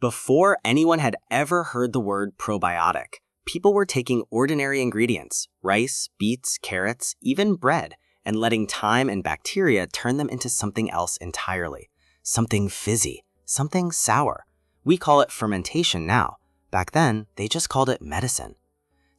Before anyone had ever heard the word probiotic, people were taking ordinary ingredients, rice, beets, carrots, even bread, and letting time and bacteria turn them into something else entirely. Something fizzy, something sour. We call it fermentation now. Back then, they just called it medicine.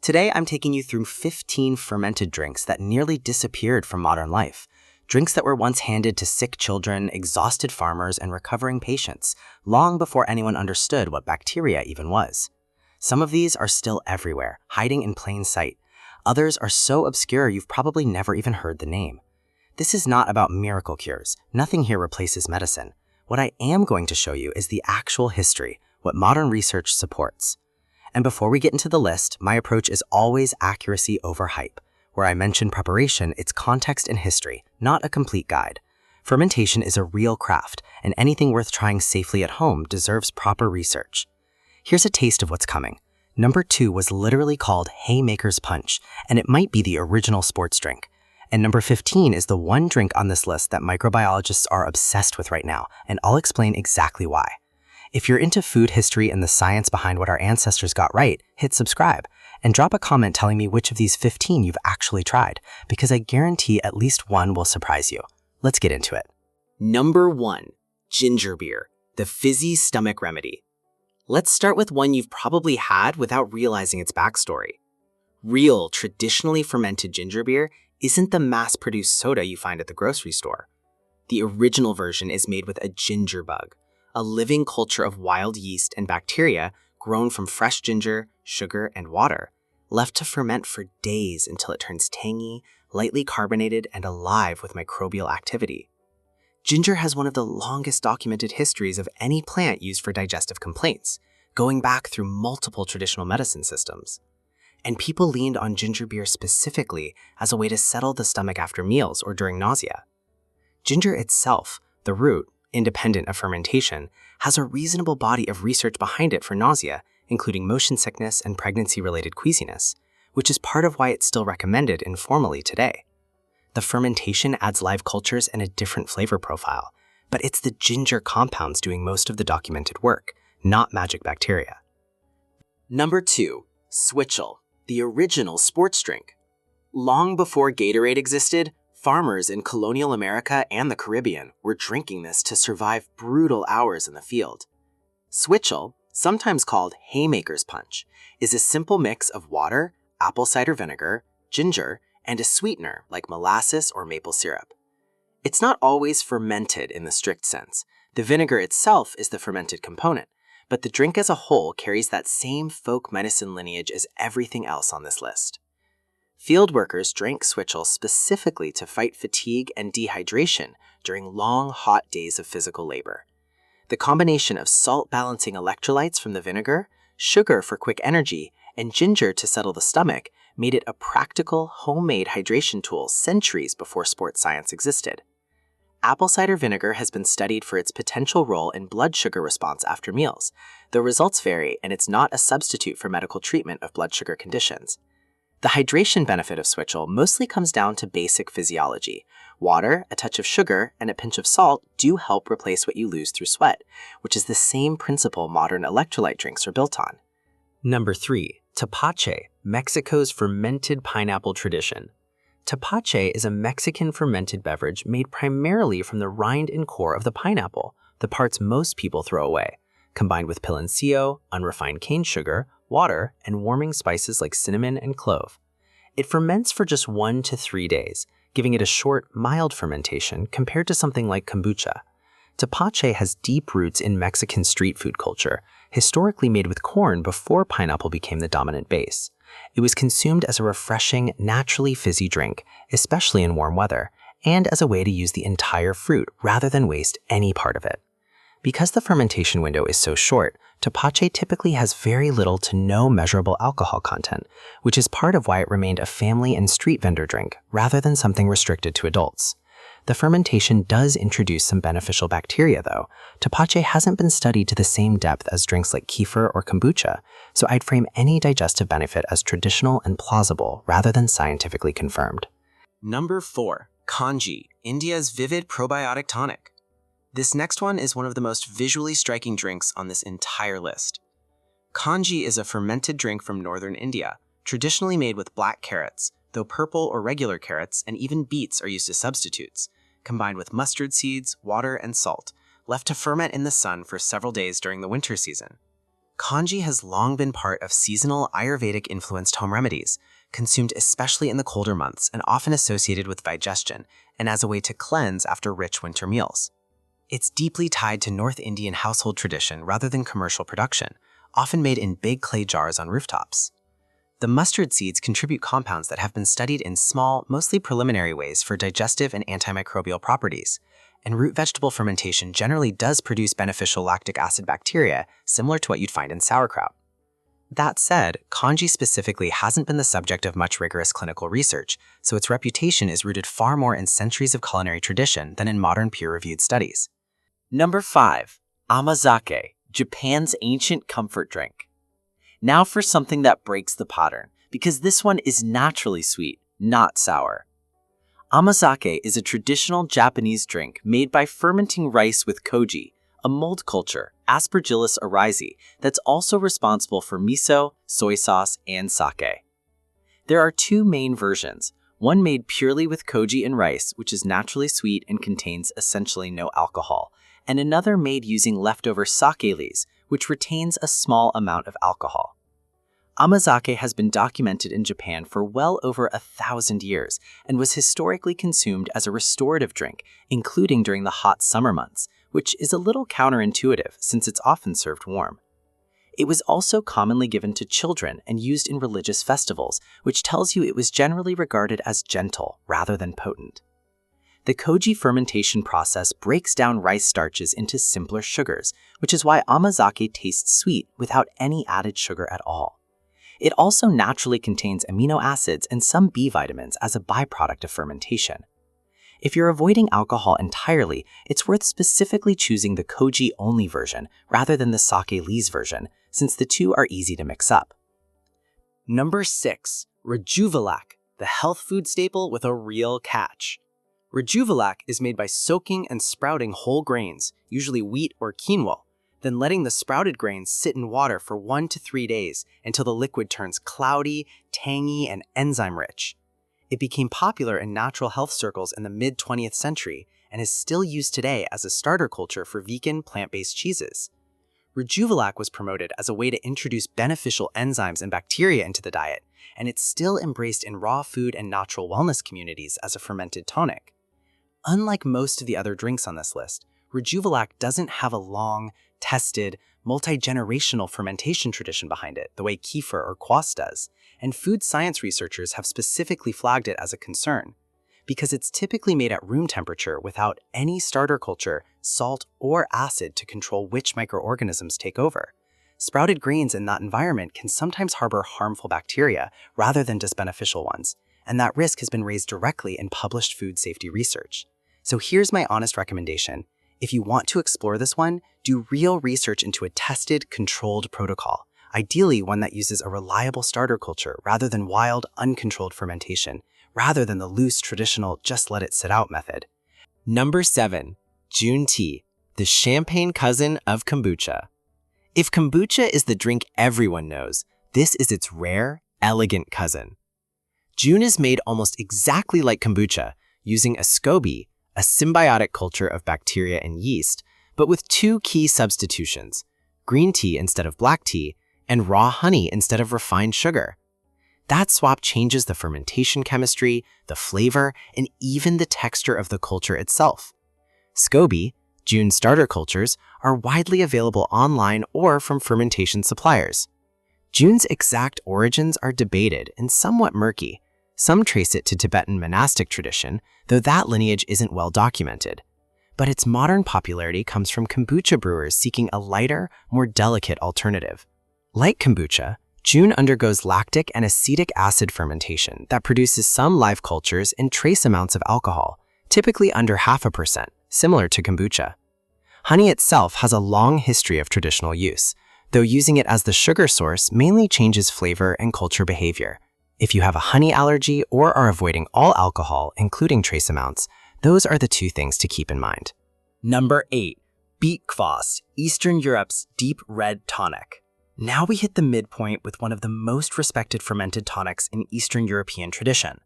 Today, I'm taking you through 15 fermented drinks that nearly disappeared from modern life. Drinks that were once handed to sick children, exhausted farmers, and recovering patients, long before anyone understood what bacteria even was. Some of these are still everywhere, hiding in plain sight. Others are so obscure you've probably never even heard the name. This is not about miracle cures. Nothing here replaces medicine. What I am going to show you is the actual history, what modern research supports. And before we get into the list, my approach is always accuracy over hype. Where I mention preparation, it's context and history, not a complete guide. Fermentation is a real craft, and anything worth trying safely at home deserves proper research. Here's a taste of what's coming. Number 2 was literally called Haymaker's Punch, and it might be the original sports drink. And number 15 is the one drink on this list that microbiologists are obsessed with right now, and I'll explain exactly why. If you're into food history and the science behind what our ancestors got right, hit subscribe. And drop a comment telling me which of these 15 you've actually tried, because I guarantee at least one will surprise you. Let's get into it. Number 1. Ginger beer, the fizzy stomach remedy. Let's start with one you've probably had without realizing its backstory. Real, traditionally fermented ginger beer isn't the mass-produced soda you find at the grocery store. The original version is made with a ginger bug, a living culture of wild yeast and bacteria grown from fresh ginger, sugar, and water, left to ferment for days until it turns tangy, lightly carbonated, and alive with microbial activity. Ginger has one of the longest documented histories of any plant used for digestive complaints, going back through multiple traditional medicine systems. And people leaned on ginger beer specifically as a way to settle the stomach after meals or during nausea. Ginger itself, the root, independent of fermentation, has a reasonable body of research behind it for nausea, including motion sickness and pregnancy-related queasiness, which is part of why it's still recommended informally today. The fermentation adds live cultures and a different flavor profile, but it's the ginger compounds doing most of the documented work, not magic bacteria. Number 2. Switchel, the original sports drink. Long before Gatorade existed, farmers in colonial America and the Caribbean were drinking this to survive brutal hours in the field. Switchel, sometimes called Haymaker's Punch, is a simple mix of water, apple cider vinegar, ginger, and a sweetener like molasses or maple syrup. It's not always fermented in the strict sense. The vinegar itself is the fermented component, but the drink as a whole carries that same folk medicine lineage as everything else on this list. Field workers drank Switchel specifically to fight fatigue and dehydration during long, hot days of physical labor. The combination of salt-balancing electrolytes from the vinegar, sugar for quick energy, and ginger to settle the stomach made it a practical, homemade hydration tool centuries before sports science existed. Apple cider vinegar has been studied for its potential role in blood sugar response after meals, though results vary and it's not a substitute for medical treatment of blood sugar conditions. The hydration benefit of Switchel mostly comes down to basic physiology. Water, a touch of sugar, and a pinch of salt do help replace what you lose through sweat, which is the same principle modern electrolyte drinks are built on. Number 3. Tepache, Mexico's fermented pineapple tradition. Tepache is a Mexican fermented beverage made primarily from the rind and core of the pineapple, the parts most people throw away, combined with piloncillo, unrefined cane sugar, water, and warming spices like cinnamon and clove. It ferments for just 1 to 3 days, giving it a short, mild fermentation compared to something like kombucha. Tepache has deep roots in Mexican street food culture, historically made with corn before pineapple became the dominant base. It was consumed as a refreshing, naturally fizzy drink, especially in warm weather, and as a way to use the entire fruit rather than waste any part of it. Because the fermentation window is so short, Tepache typically has very little to no measurable alcohol content, which is part of why it remained a family and street vendor drink rather than something restricted to adults. The fermentation does introduce some beneficial bacteria though. Tepache hasn't been studied to the same depth as drinks like Kefir or kombucha, so I'd frame any digestive benefit as traditional and plausible rather than scientifically confirmed. Number 4. Kanji, India's vivid probiotic tonic. This next one is one of the most visually striking drinks on this entire list. Kanji is a fermented drink from northern India, traditionally made with black carrots, though purple or regular carrots and even beets are used as substitutes, combined with mustard seeds, water, and salt, left to ferment in the sun for several days during the winter season. Kanji has long been part of seasonal Ayurvedic-influenced home remedies, consumed especially in the colder months and often associated with digestion, and as a way to cleanse after rich winter meals. It's deeply tied to North Indian household tradition rather than commercial production, often made in big clay jars on rooftops. The mustard seeds contribute compounds that have been studied in small, mostly preliminary ways for digestive and antimicrobial properties, and root vegetable fermentation generally does produce beneficial lactic acid bacteria, similar to what you'd find in sauerkraut. That said, Kanji specifically hasn't been the subject of much rigorous clinical research, so its reputation is rooted far more in centuries of culinary tradition than in modern peer-reviewed studies. Number 5. Amazake, Japan's ancient comfort drink. Now for something that breaks the pattern, because this one is naturally sweet, not sour. Amazake is a traditional Japanese drink made by fermenting rice with koji, a mold culture, Aspergillus oryzae, that's also responsible for miso, soy sauce, and sake. There are two main versions, one made purely with koji and rice, which is naturally sweet and contains essentially no alcohol, and another made using leftover sake leaves, which retains a small amount of alcohol. Amazake has been documented in Japan for well over 1,000 years and was historically consumed as a restorative drink, including during the hot summer months, which is a little counterintuitive since it's often served warm. It was also commonly given to children and used in religious festivals, which tells you it was generally regarded as gentle rather than potent. The koji fermentation process breaks down rice starches into simpler sugars, which is why amazake tastes sweet without any added sugar at all. It also naturally contains amino acids and some B vitamins as a byproduct of fermentation. If you're avoiding alcohol entirely, it's worth specifically choosing the koji-only version rather than the sake leaves version, since the two are easy to mix up. Number 6. Rejuvelac, the health food staple with a real catch. Rejuvelac is made by soaking and sprouting whole grains, usually wheat or quinoa, then letting the sprouted grains sit in water for 1 to 3 days until the liquid turns cloudy, tangy, and enzyme-rich. It became popular in natural health circles in the mid-20th century and is still used today as a starter culture for vegan, plant-based cheeses. Rejuvelac was promoted as a way to introduce beneficial enzymes and bacteria into the diet, and it's still embraced in raw food and natural wellness communities as a fermented tonic. Unlike most of the other drinks on this list, Rejuvelac doesn't have a long, tested, multi-generational fermentation tradition behind it, the way Kefir or Kvass does, and food science researchers have specifically flagged it as a concern, because it's typically made at room temperature without any starter culture, salt, or acid to control which microorganisms take over. Sprouted grains in that environment can sometimes harbor harmful bacteria rather than just beneficial ones, and that risk has been raised directly in published food safety research. So here's my honest recommendation. If you want to explore this one, do real research into a tested, controlled protocol, ideally one that uses a reliable starter culture rather than wild, uncontrolled fermentation, rather than the loose, traditional, just let it sit out method. Number 7. Jun Tea, the champagne cousin of kombucha. If kombucha is the drink everyone knows, this is its rare, elegant cousin. Jun is made almost exactly like kombucha, using a SCOBY, a symbiotic culture of bacteria and yeast, but with two key substitutions, green tea instead of black tea, and raw honey instead of refined sugar. That swap changes the fermentation chemistry, the flavor, and even the texture of the culture itself. SCOBY, Jun starter cultures, are widely available online or from fermentation suppliers. Jun's exact origins are debated and somewhat murky. Some trace it to Tibetan monastic tradition, though that lineage isn't well documented. But its modern popularity comes from kombucha brewers seeking a lighter, more delicate alternative. Like kombucha, Jun undergoes lactic and acetic acid fermentation that produces some live cultures and trace amounts of alcohol, typically under 0.5%, similar to kombucha. Honey itself has a long history of traditional use, though using it as the sugar source mainly changes flavor and culture behavior. If you have a honey allergy or are avoiding all alcohol, including trace amounts, those are the two things to keep in mind. Number 8. Beet Kvass, Eastern Europe's deep red tonic. Now we hit the midpoint with one of the most respected fermented tonics in Eastern European tradition.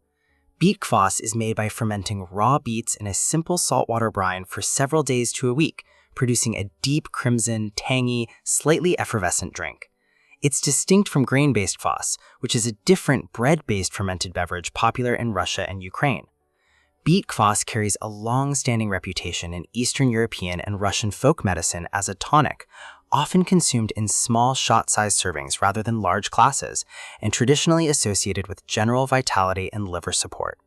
Beet Kvass is made by fermenting raw beets in a simple saltwater brine for several days to a week, producing a deep crimson, tangy, slightly effervescent drink. It's distinct from grain-based kvass, which is a different bread-based fermented beverage popular in Russia and Ukraine. Beet Kvass carries a long-standing reputation in Eastern European and Russian folk medicine as a tonic, often consumed in small shot-sized servings rather than large classes, and traditionally associated with general vitality and liver support.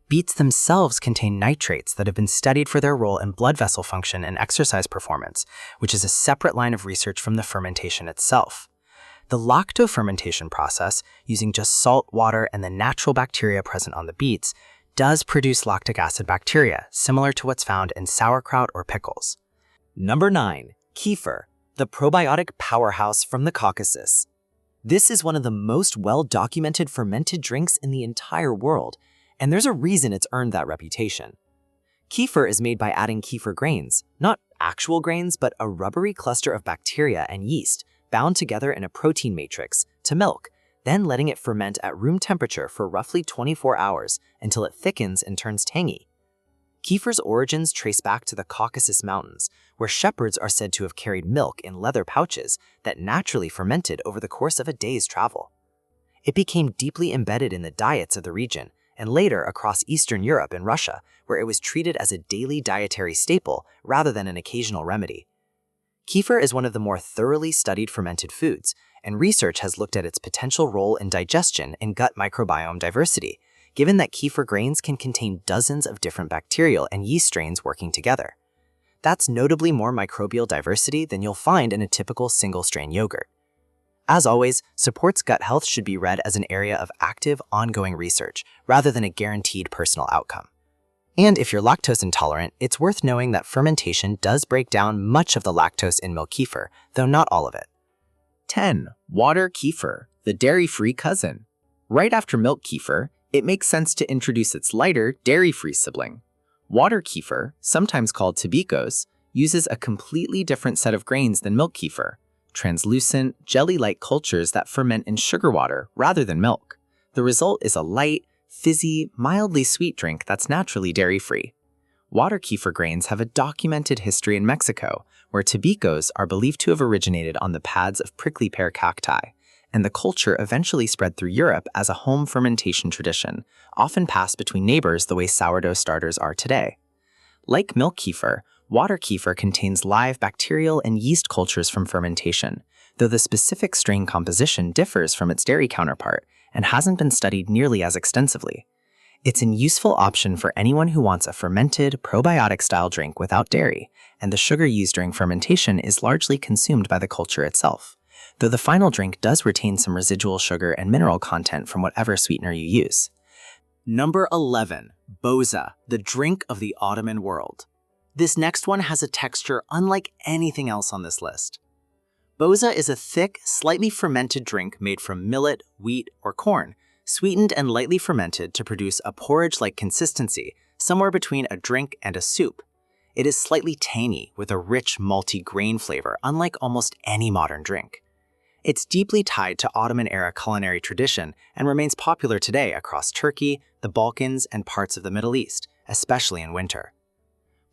Beets themselves contain nitrates that have been studied for their role in blood vessel function and exercise performance, which is a separate line of research from the fermentation itself. The lactofermentation process, using just salt, water, and the natural bacteria present on the beets, does produce lactic acid bacteria, similar to what's found in sauerkraut or pickles. Number 9. Kefir, the probiotic powerhouse from the Caucasus. This is one of the most well-documented fermented drinks in the entire world, and there's a reason it's earned that reputation. Kefir is made by adding kefir grains, not actual grains, but a rubbery cluster of bacteria and yeast bound together in a protein matrix, to milk, then letting it ferment at room temperature for roughly 24 hours until it thickens and turns tangy. Kefir's origins trace back to the Caucasus Mountains, where shepherds are said to have carried milk in leather pouches that naturally fermented over the course of a day's travel. It became deeply embedded in the diets of the region, and later across Eastern Europe and Russia, where it was treated as a daily dietary staple rather than an occasional remedy. Kefir is one of the more thoroughly studied fermented foods, and research has looked at its potential role in digestion and gut microbiome diversity, given that kefir grains can contain dozens of different bacterial and yeast strains working together. That's notably more microbial diversity than you'll find in a typical single-strain yogurt. As always, supports gut health should be read as an area of active, ongoing research, rather than a guaranteed personal outcome. And if you're lactose intolerant, it's worth knowing that fermentation does break down much of the lactose in milk kefir, though not all of it. 10. Water kefir, the dairy-free cousin. Right after milk kefir, it makes sense to introduce its lighter, dairy-free sibling. Water kefir, sometimes called tebikos, uses a completely different set of grains than milk kefir, translucent, jelly-like cultures that ferment in sugar water rather than milk. The result is a light, fizzy, mildly sweet drink that's naturally dairy-free. Water kefir grains have a documented history in Mexico, where tebikos are believed to have originated on the pads of prickly pear cacti, and the culture eventually spread through Europe as a home fermentation tradition, often passed between neighbors the way sourdough starters are today. Like milk kefir, water kefir contains live bacterial and yeast cultures from fermentation, though the specific strain composition differs from its dairy counterpart and hasn't been studied nearly as extensively. It's a useful option for anyone who wants a fermented, probiotic-style drink without dairy, and the sugar used during fermentation is largely consumed by the culture itself, though the final drink does retain some residual sugar and mineral content from whatever sweetener you use. Number 11. Boza, the drink of the Ottoman world. This next one has a texture unlike anything else on this list. Boza is a thick, slightly fermented drink made from millet, wheat, or corn, sweetened and lightly fermented to produce a porridge-like consistency, somewhere between a drink and a soup. It is slightly tangy, with a rich, malty grain flavor, unlike almost any modern drink. It's deeply tied to Ottoman-era culinary tradition and remains popular today across Turkey, the Balkans, and parts of the Middle East, especially in winter.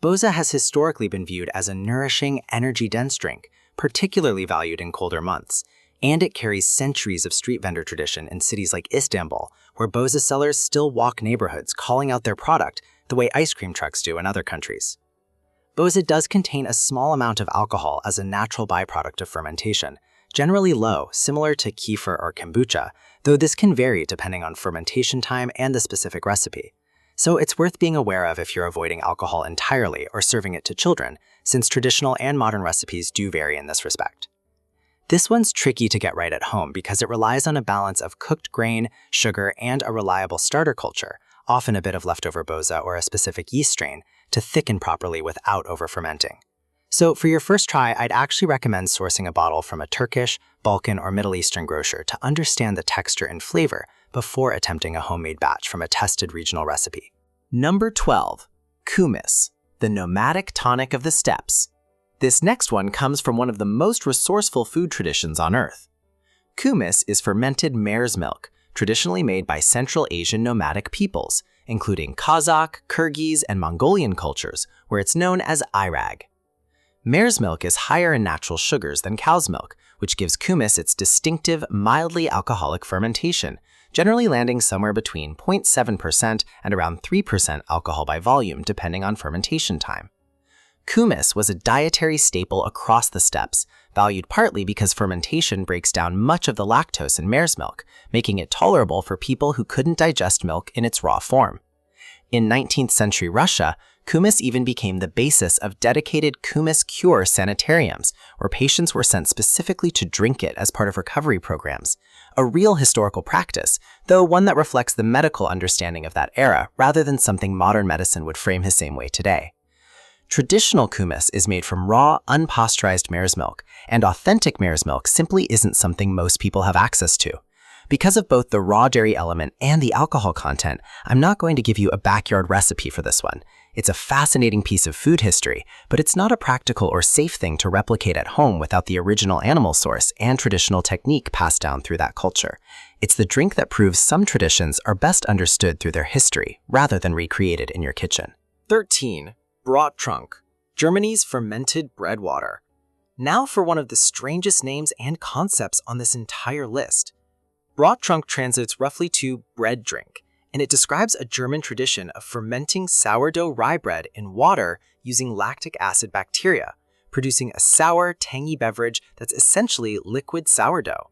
Boza has historically been viewed as a nourishing, energy-dense drink, particularly valued in colder months, and it carries centuries of street vendor tradition in cities like Istanbul, where Boza sellers still walk neighborhoods calling out their product the way ice cream trucks do in other countries. Boza does contain a small amount of alcohol as a natural byproduct of fermentation, generally low, similar to kefir or kombucha, though this can vary depending on fermentation time and the specific recipe. So it's worth being aware of if you're avoiding alcohol entirely or serving it to children, since traditional and modern recipes do vary in this respect. This one's tricky to get right at home because it relies on a balance of cooked grain, sugar, and a reliable starter culture, often a bit of leftover Boza or a specific yeast strain, to thicken properly without over-fermenting. So for your first try, I'd actually recommend sourcing a bottle from a Turkish, Balkan, or Middle Eastern grocer to understand the texture and flavor before attempting a homemade batch from a tested regional recipe. Number 12. Kumis, the nomadic tonic of the steppes. This next one comes from one of the most resourceful food traditions on Earth. Kumis is fermented mare's milk, traditionally made by Central Asian nomadic peoples, including Kazakh, Kyrgyz, and Mongolian cultures, where it's known as irag. Mare's milk is higher in natural sugars than cow's milk, which gives kumis its distinctive, mildly alcoholic fermentation, generally landing somewhere between 0.7% and around 3% alcohol by volume, depending on fermentation time. Kumis was a dietary staple across the steppes, valued partly because fermentation breaks down much of the lactose in mare's milk, making it tolerable for people who couldn't digest milk in its raw form. In 19th century Russia, kumis even became the basis of dedicated kumis cure sanitariums, where patients were sent specifically to drink it as part of recovery programs. A real historical practice, though one that reflects the medical understanding of that era rather than something modern medicine would frame the same way today. Traditional kumis is made from raw, unpasteurized mare's milk, and authentic mare's milk simply isn't something most people have access to. Because of both the raw dairy element and the alcohol content, I'm not going to give you a backyard recipe for this one. It's a fascinating piece of food history, but it's not a practical or safe thing to replicate at home without the original animal source and traditional technique passed down through that culture. It's the drink that proves some traditions are best understood through their history, rather than recreated in your kitchen. 13. Brottrunk, Germany's fermented bread water. Now for one of the strangest names and concepts on this entire list. Brottrunk translates roughly to bread drink, and it describes a German tradition of fermenting sourdough rye bread in water using lactic acid bacteria, producing a sour, tangy beverage that's essentially liquid sourdough.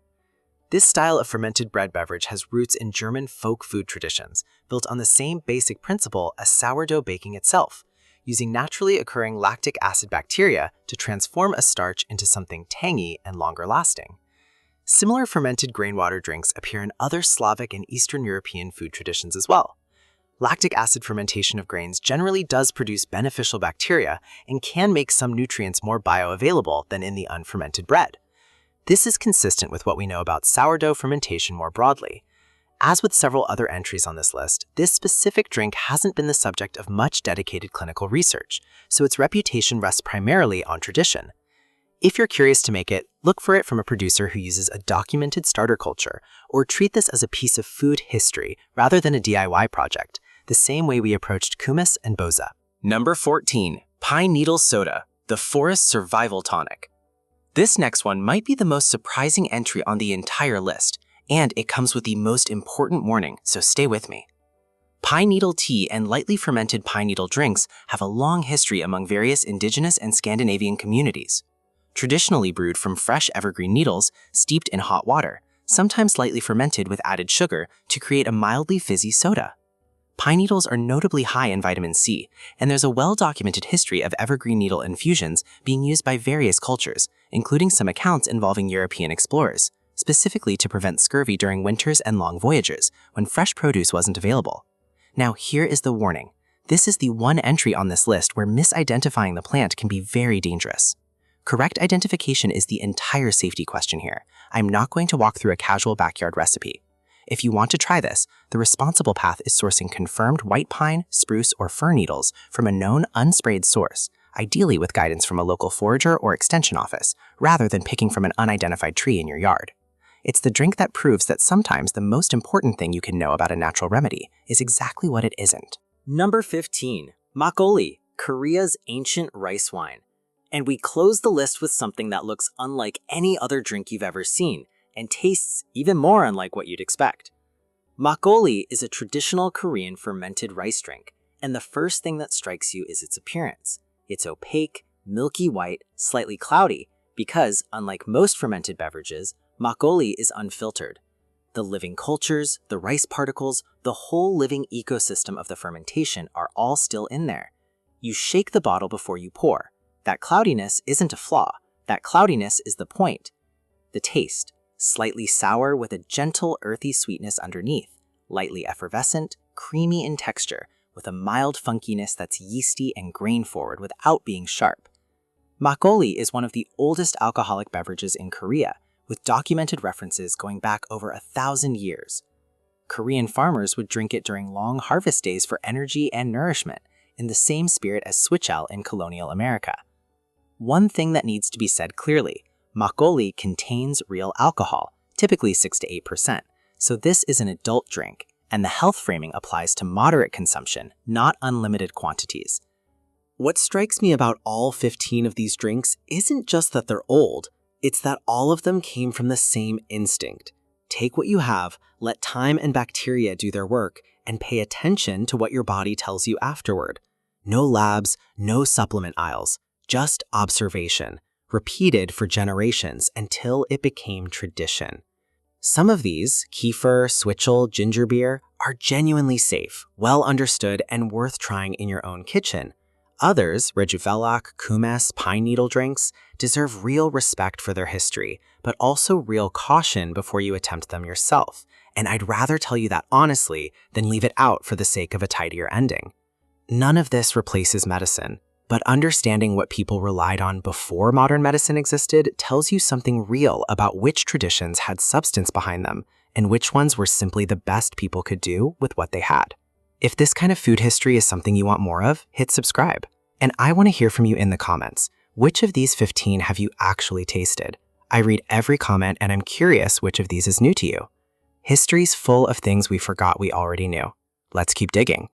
This style of fermented bread beverage has roots in German folk food traditions, built on the same basic principle as sourdough baking itself, using naturally occurring lactic acid bacteria to transform a starch into something tangy and longer lasting. Similar fermented grain water drinks appear in other Slavic and Eastern European food traditions as well. Lactic acid fermentation of grains generally does produce beneficial bacteria and can make some nutrients more bioavailable than in the unfermented bread. This is consistent with what we know about sourdough fermentation more broadly. As with several other entries on this list, this specific drink hasn't been the subject of much dedicated clinical research, so its reputation rests primarily on tradition. If you're curious to make it, look for it from a producer who uses a documented starter culture, or treat this as a piece of food history rather than a DIY project, the same way we approached Kumis and Boza. Number 14. Pine Needle Soda, the Forest Survival Tonic. This next one might be the most surprising entry on the entire list, and it comes with the most important warning, so stay with me. Pine needle tea and lightly fermented pine needle drinks have a long history among various indigenous and Scandinavian communities. Traditionally brewed from fresh evergreen needles steeped in hot water, sometimes lightly fermented with added sugar to create a mildly fizzy soda. Pine needles are notably high in vitamin C, and there's a well-documented history of evergreen needle infusions being used by various cultures, including some accounts involving European explorers, specifically to prevent scurvy during winters and long voyages when fresh produce wasn't available. Now here is the warning. This is the one entry on this list where misidentifying the plant can be very dangerous. Correct identification is the entire safety question here. I'm not going to walk through a casual backyard recipe. If you want to try this, the responsible path is sourcing confirmed white pine, spruce, or fir needles from a known unsprayed source, ideally with guidance from a local forager or extension office, rather than picking from an unidentified tree in your yard. It's the drink that proves that sometimes the most important thing you can know about a natural remedy is exactly what it isn't. Number 15. Makgeolli, Korea's ancient rice wine. And we close the list with something that looks unlike any other drink you've ever seen, and tastes even more unlike what you'd expect. Makgeolli is a traditional Korean fermented rice drink, and the first thing that strikes you is its appearance. It's opaque, milky white, slightly cloudy, because, unlike most fermented beverages, Makgeolli is unfiltered. The living cultures, the rice particles, the whole living ecosystem of the fermentation are all still in there. You shake the bottle before you pour. That cloudiness isn't a flaw. That cloudiness is the point. The taste, slightly sour with a gentle earthy sweetness underneath, lightly effervescent, creamy in texture, with a mild funkiness that's yeasty and grain-forward without being sharp. Makgeolli is one of the oldest alcoholic beverages in Korea, with documented references going back over 1,000 years. Korean farmers would drink it during long harvest days for energy and nourishment, in the same spirit as Switchel in colonial America. One thing that needs to be said clearly, Makgeolli contains real alcohol, typically 6 to 8%, so this is an adult drink, and the health framing applies to moderate consumption, not unlimited quantities. What strikes me about all 15 of these drinks isn't just that they're old, it's that all of them came from the same instinct. Take what you have, let time and bacteria do their work, and pay attention to what your body tells you afterward. No labs, no supplement aisles, just observation, repeated for generations until it became tradition. Some of these, Kefir, Switchel, ginger beer, are genuinely safe, well understood, and worth trying in your own kitchen. Others, Rejuvelac, Kumis, pine needle drinks, deserve real respect for their history, but also real caution before you attempt them yourself. And I'd rather tell you that honestly than leave it out for the sake of a tidier ending. None of this replaces medicine, but understanding what people relied on before modern medicine existed tells you something real about which traditions had substance behind them and which ones were simply the best people could do with what they had. If this kind of food history is something you want more of, hit subscribe. And I want to hear from you in the comments. Which of these 15 have you actually tasted? I read every comment and I'm curious which of these is new to you. History's full of things we forgot we already knew. Let's keep digging.